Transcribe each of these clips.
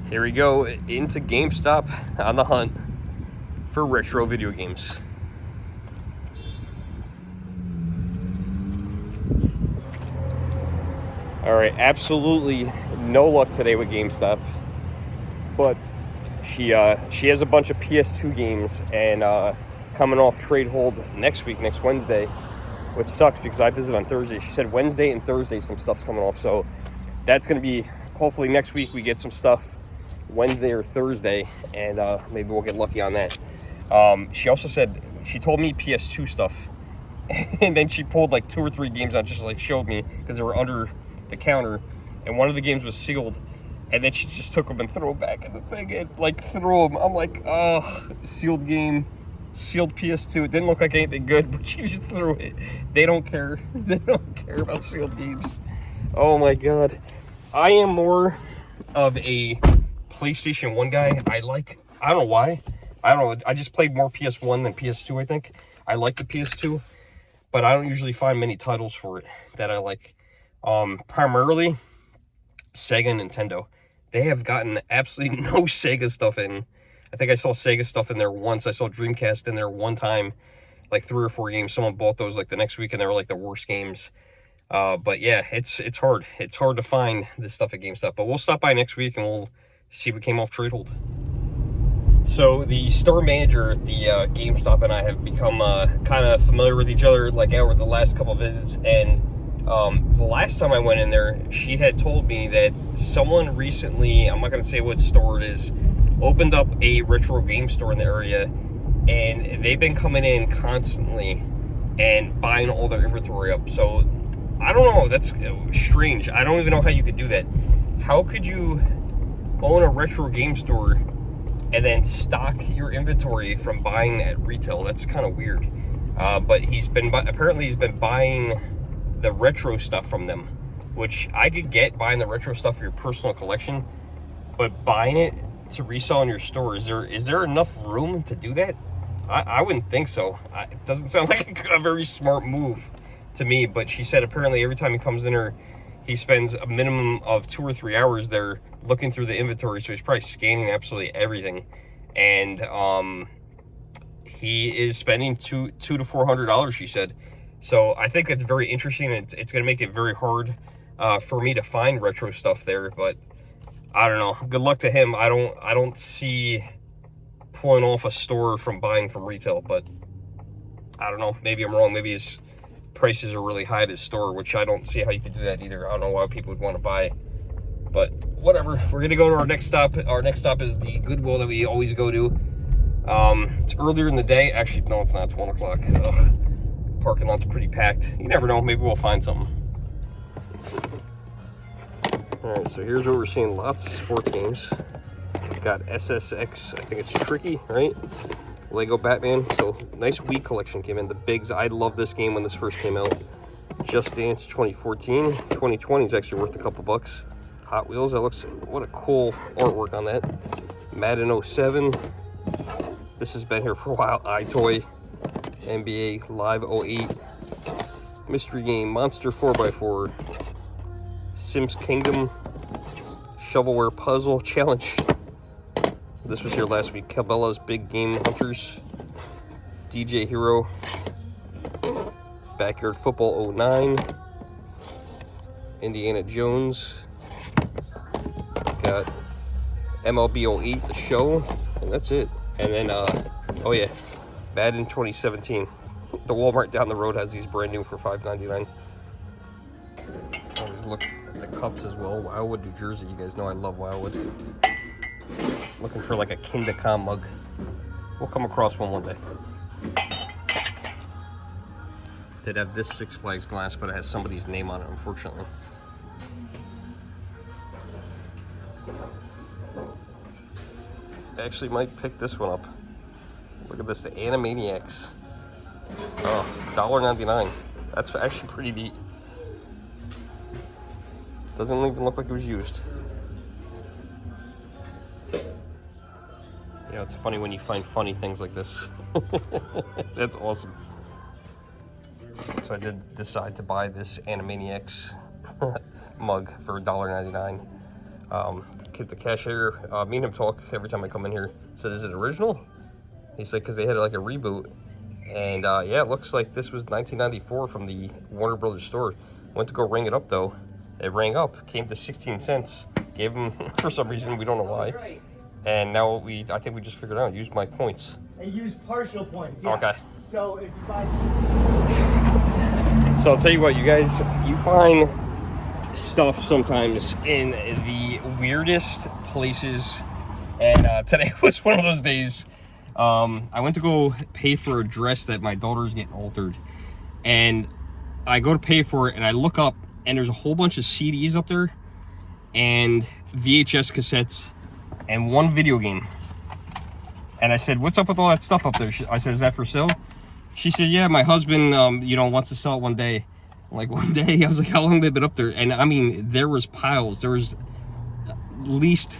Here we go into GameStop on the hunt for retro video games. All right, absolutely no luck today with GameStop, but she has a bunch of PS2 games and coming off trade hold next Wednesday, which sucks because I visit on Thursday. She said Wednesday and Thursday some stuff's coming off, so that's going to be hopefully next week we get some stuff Wednesday or Thursday, and maybe we'll get lucky on that. She also said, she told me PS2 stuff, and then she pulled like 2 or 3 games out, just like showed me, because they were under the counter, and one of the games was sealed, and then she just took them and threw them back in the thing, and like threw them. I'm like, oh, sealed game, sealed PS2. It didn't look like anything good, but she just threw it. They don't care. They don't care about sealed games. Oh my God. I am more of a PlayStation 1 guy. I don't know why. I don't know. I just played more PS1 than PS2, I think. I like the PS2, but I don't usually find many titles for it that I like. Primarily Sega and Nintendo. They have gotten absolutely no Sega stuff in. I think I saw Sega stuff in there once. I saw Dreamcast in there one time, like 3 or 4 games. Someone bought those like the next week, and they were like the worst games. But yeah, it's hard. It's hard to find this stuff at GameStop. But we'll stop by next week and we'll see what came off trade hold. So the store manager at the GameStop and I have become kind of familiar with each other, like over the last couple of visits. And the last time I went in there, she had told me that someone recently, I'm not going to say what store it is, opened up a retro game store in the area, and they've been coming in constantly and buying all their inventory up. So I don't know, that's strange. I don't even know how you could do that. How could you own a retro game store and then stock your inventory from buying at retail? That's kind of weird. But apparently he's been buying the retro stuff from them, which I could get, buying the retro stuff for your personal collection, but buying it to resell in your store, is there enough room to do that? I wouldn't think so. It doesn't sound like a very smart move to me, but she said apparently every time he comes in her, he spends a minimum of 2 or 3 hours there looking through the inventory, so he's probably scanning absolutely everything, and he is spending $200 to $400, she said. So I think that's very interesting, and it's going to make it very hard for me to find retro stuff there, but I don't know. Good luck to him. I don't see pulling off a store from buying from retail, but I don't know. Maybe I'm wrong. Maybe his prices are really high at his store, which I don't see how you could do that either. I don't know why people would want to buy, but whatever. We're going to go to our next stop. Our next stop is the Goodwill that we always go to. It's earlier in the day. Actually, no, it's not. It's 1 o'clock. Parking lot's pretty packed. You never know. Maybe we'll find something. All right, so here's what we're seeing. Lots of sports games. We've got SSX. I think it's Tricky, right? Lego Batman. So nice Wii collection came in. The Bigs. I love this game when this first came out. Just Dance 2014. 2020 is actually worth a couple bucks. Hot Wheels. That looks, what a cool artwork on that. Madden 07. This has been here for a while. iToy. NBA Live 08. Mystery Game. Monster 4x4. Sims Kingdom. Shovelware Puzzle Challenge. This was here last week. Cabela's Big Game Hunters. DJ Hero. Backyard Football 09. Indiana Jones. Got MLB 08, the show. And that's it. And then, oh yeah, Madden 2017. The Walmart down the road has these brand new for $5.99. Always look at the cups as well. Wildwood, New Jersey. You guys know I love Wildwood. Looking for like a Kingdacom mug. We'll come across one day. Did have this Six Flags glass, but it has somebody's name on it, unfortunately. I actually might pick this one up. Look at this, the Animaniacs. Oh, $1.99. That's actually pretty neat. Doesn't even look like it was used. You know, it's funny when you find funny things like this. That's awesome. So I did decide to buy this Animaniacs mug for $1.99. the cashier, me and him talk every time I come in here. Said, "Is it original?" He said, "Because they had like a reboot." And yeah, it looks like this was 1994 from the Warner Brothers store. Went to go ring it up though. It rang up, came to 16 cents. Gave him, for some reason, we don't know why. And now I think we just figured out, used my points. And use partial points, yeah. Okay. So if you buy... So I'll tell you what, you guys, you find stuff sometimes in the weirdest places. And today was one of those days. I went to go pay for a dress that my daughter's getting altered. And I go to pay for it, and I look up, and there's a whole bunch of CDs up there, and VHS cassettes, and one video game. And I said, "What's up with all that stuff up there?" I said, "Is that for sale?" She said, "Yeah, my husband, wants to sell it one day." I'm like, one day? I was like, "How long have they been up there?" And I mean, there was piles. There was at least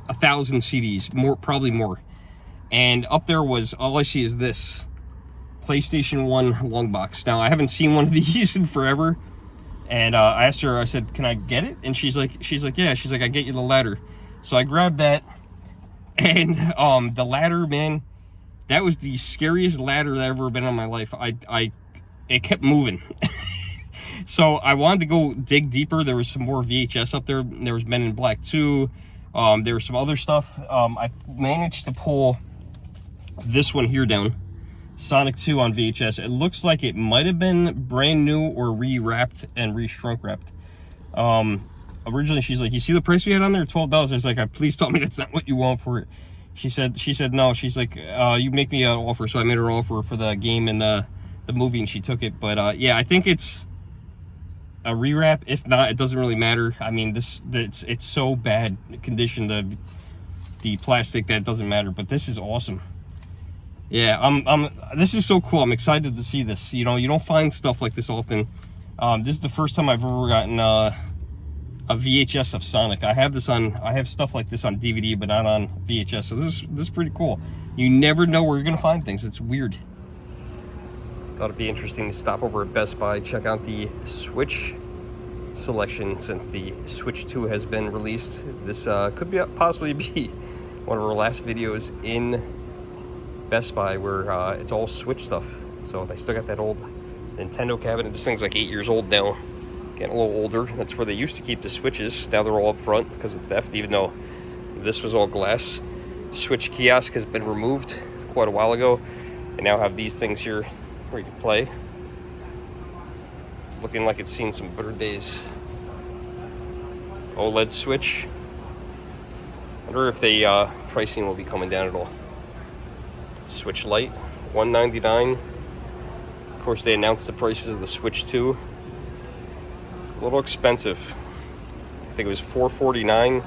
1,000 CDs, probably more. And up there was, all I see is this PlayStation 1 long box. Now, I haven't seen one of these in forever. And I asked her, I said, "Can I get it?" And she's like, yeah. She's like, "I get you the ladder." So I grabbed that. And the ladder, man, that was the scariest ladder that I've ever been on in my life. It kept moving. So I wanted to go dig deeper. There was some more VHS up there. There was Men in Black 2. There was some other stuff. I managed to pull this one here down. Sonic 2 on VHS. It looks like it might have been brand new or re-wrapped and re-shrunk wrapped. Originally, she's like, "You see the price we had on there? $12. I was like, "Please tell me that's not what you want for it." She said no. She's like, "You make me an offer." So I made her an offer for the game and the movie, and she took it. But yeah, I think it's a rewrap. If not, it doesn't really matter. I mean, it's so bad condition, the plastic, that it doesn't matter. But this is awesome. Yeah, this is so cool. I'm excited to see this. You don't find stuff like this often. This is the first time I've ever gotten a VHS of Sonic. I have stuff like this on DVD, but not on VHS. So this is pretty cool. You never know where you're gonna find things. It's weird. Thought it'd be interesting to stop over at Best Buy, check out the Switch selection since the Switch 2 has been released. This could possibly be one of our last videos in Best Buy where it's all Switch stuff. So they still got that old Nintendo cabinet. This thing's like 8 years old now, getting a little older. That's where they used to keep the Switches. Now they're all up front because of theft, even though this was all glass. Switch kiosk has been removed quite a while ago. They now have these things here where you can play. It's looking like it's seen some better days. OLED Switch. I wonder if the pricing will be coming down at all. Switch Lite, $199. Of course, they announced the prices of the Switch 2. A little expensive. I think it was $449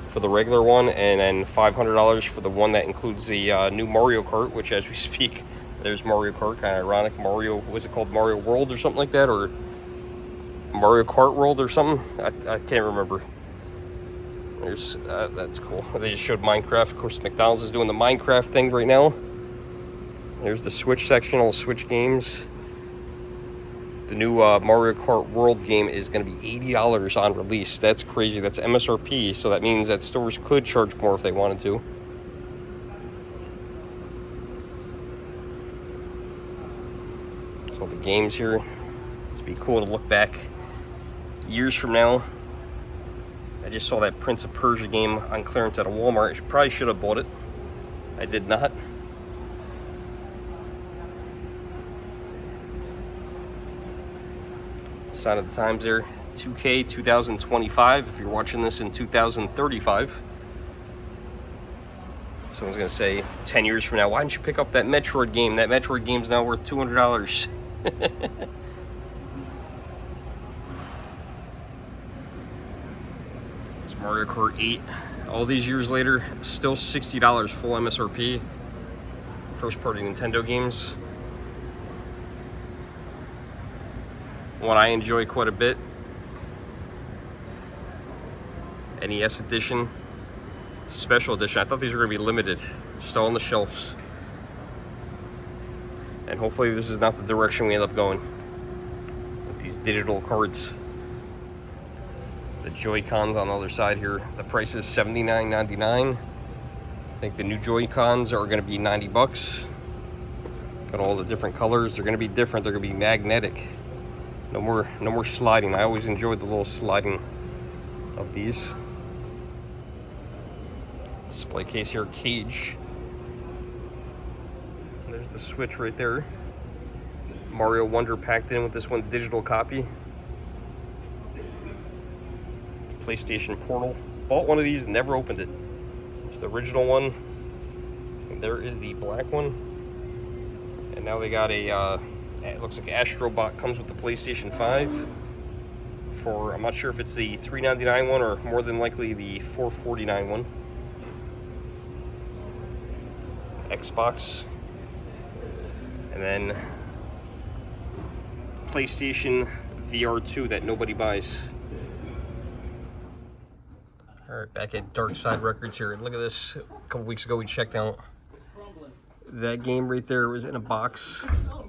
for the regular one, and then $500 for the one that includes the new Mario Kart, which as we speak, there's Mario Kart. Kind of ironic. Was it called Mario World or something like that? Or Mario Kart World or something? I can't remember. There's that's cool. They just showed Minecraft. Of course, McDonald's is doing the Minecraft thing right now. There's the Switch section, all Switch games. The new Mario Kart World game is going to be $80 on release. That's crazy. That's MSRP, so that means that stores could charge more if they wanted to. So the games here. It'd be cool to look back years from now. I just saw that Prince of Persia game on clearance at a Walmart. I probably should have bought it. I did not. Sign of the times there. 2K 2025. If you're watching this in 2035. Someone's going to say 10 years from now, "Why didn't you pick up that Metroid game? That Metroid game's now worth $200. It's Mario Kart 8. All these years later, still $60 full MSRP. First party Nintendo games. One I enjoy quite a bit. NES edition. Special edition. I thought these were going to be limited. Still on the shelves. And hopefully this is not the direction we end up going with these digital cards. The Joy-Cons on the other side here. The price is $79.99. I think the new Joy-Cons are going to be 90 bucks. Got all the different colors. They're going to be different. They're going to be magnetic. No more sliding. I always enjoyed the little sliding of these. Display case here, Cage. There's the Switch right there. Mario Wonder packed in with this one digital copy. PlayStation Portal. Bought one of these, never opened it. It's the original one. And there is the black one. And now they got a, it looks like Astrobot comes with the PlayStation 5 for, I'm not sure if it's the $399 one or more than likely the $449 one. Xbox. And then PlayStation VR 2 that nobody buys. Alright, back at Dark Side Records here. Look at this. A couple weeks ago we checked out that game right there. Was in a box,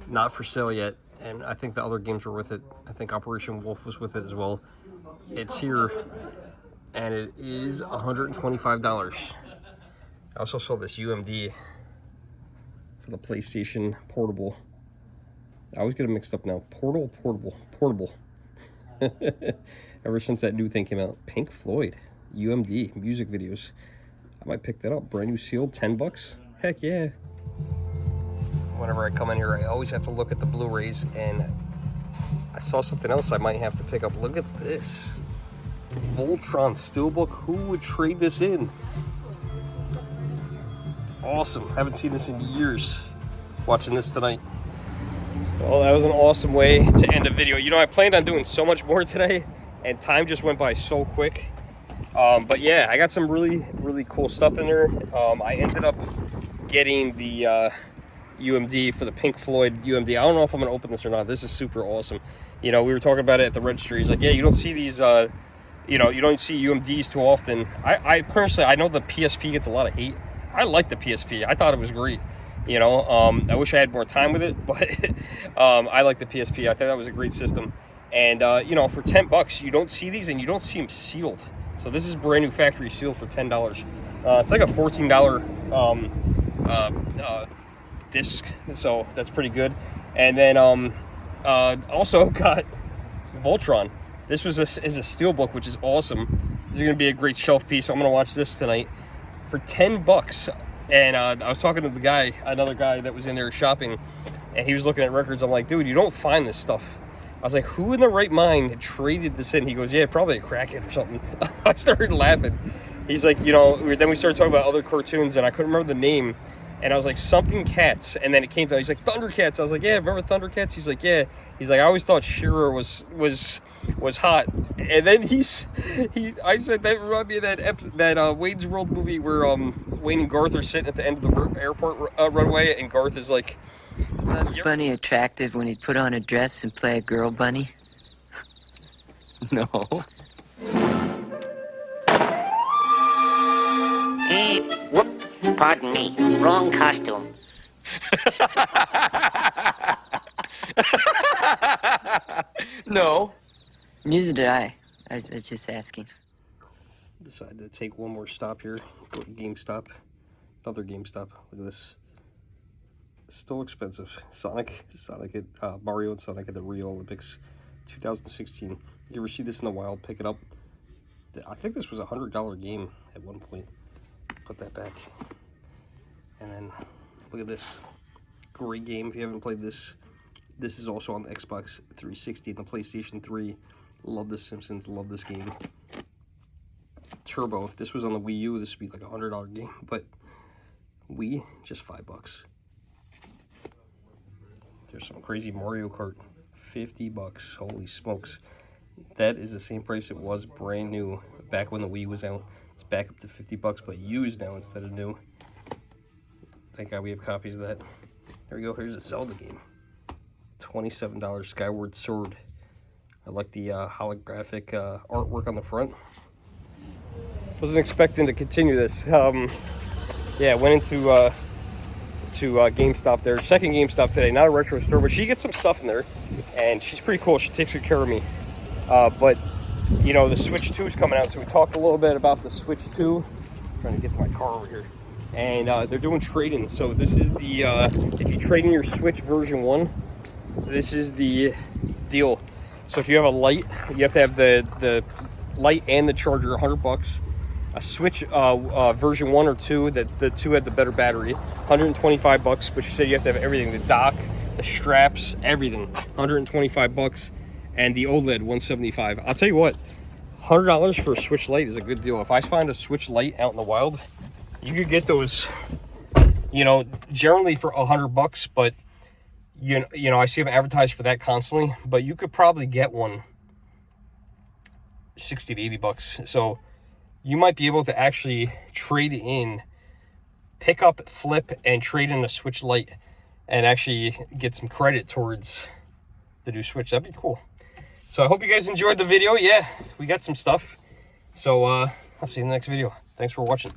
not for sale yet, and I think the other games were with it. I think Operation Wolf was with it as well. It's here, and it is $125. I also saw this UMD for the PlayStation Portable. I always get them mixed up now. Portable. Ever since that new thing came out. Pink Floyd, UMD, music videos. I might pick that up. Brand new sealed, 10 bucks. Heck yeah. Whenever I come in here, I always have to look at the Blu-rays, and I saw something else I might have to pick up. Look at this. Voltron Steelbook. Who would trade this in? Awesome. Haven't seen this in years. Watching this tonight. Well, that was an awesome way to end a video. You know, I planned on doing so much more today, and time just went by so quick. But yeah, I got some really cool stuff in there. I ended up getting the UMD for the Pink Floyd UMD. I don't know if I'm going to open this or not. This is super awesome. You know, we were talking about it at the registry. He's like, yeah, you don't see these, you know, you don't see UMDs too often. I personally, I know the PSP gets a lot of hate. I like the PSP. I thought it was great. You know, I wish I had more time with it, but I like the PSP. I thought that was a great system. And, you know, for 10 bucks, you don't see these, and you don't see them sealed. So this is brand new factory sealed for $10. It's like a $14 disc, so that's pretty good. And then also got Voltron. This is a steelbook, which is awesome. This is going to be a great shelf piece. I'm going to watch this tonight for 10 bucks. And I was talking to the guy, another guy that was in there shopping, and he was looking at records. I'm like, dude, you don't find this stuff. I was like, who in the right mind traded this in? He goes, yeah, probably a crackhead or something. I started laughing. He's like, you know, then we started talking about other cartoons, and I couldn't remember the name. And I was like, something Cats. And then it came to, he's like, Thundercats. I was like, yeah, remember Thundercats? He's like, yeah. He's like, I always thought Shearer was hot. And then I said, that reminded me of that Wayne's World movie where Wayne and Garth are sitting at the end of the airport runway, and Garth is like, Bugs Bunny attractive when he'd put on a dress and play a girl bunny? No. Whoop, pardon me. Wrong costume. No. Neither did I. I was just asking. Decided to take one more stop here. Go to GameStop. Another GameStop. Look at this. Still expensive. Sonic at Mario and Sonic at the Rio Olympics 2016. You ever see this in the wild? Pick it up. I think this was a $100 game at one point. Put that back. And then look at this. Great game. If you haven't played this, this is also on the Xbox 360 and the PlayStation 3. Love The Simpsons. Love this game. Turbo. If this was on the Wii U, this would be like a $100 game. But Wii, just $5. There's some crazy Mario Kart. 50 bucks. Holy smokes. That is the same price it was brand new back when the Wii was out. It's back up to 50 bucks, but used now instead of new. Thank God we have copies of that. There we go. Here's a Zelda game. $27 Skyward Sword. I like the holographic artwork on the front. Wasn't expecting to continue this. Yeah, went into GameStop there. Second GameStop today. Not a retro store, but she gets some stuff in there, and she's pretty cool. She takes good care of me. But you know, the Switch 2 is coming out. So we talked a little bit about the Switch 2. I'm trying to get to my car over here. And they're doing trade-ins. So this is the, if you trade in your Switch version 1, this is the deal. So if you have a light, you have to have the light and the charger, $100. A Switch version 1 or 2, that the 2 had the better battery, $125. But you said you have to have everything, the dock, the straps, everything, $125. And the OLED, $175. I'll tell you what, $100 for a Switch Lite is a good deal. If I find a Switch Lite out in the wild, you could get those, you know, generally for $100. But you know, I see them advertised for that constantly. But you could probably get one $60 to $80. So you might be able to actually trade in, pick up, flip, and trade in a Switch Lite, and actually get some credit towards the new Switch. That'd be cool. So I hope you guys enjoyed the video. Yeah, we got some stuff. So I'll see you in the next video. Thanks for watching.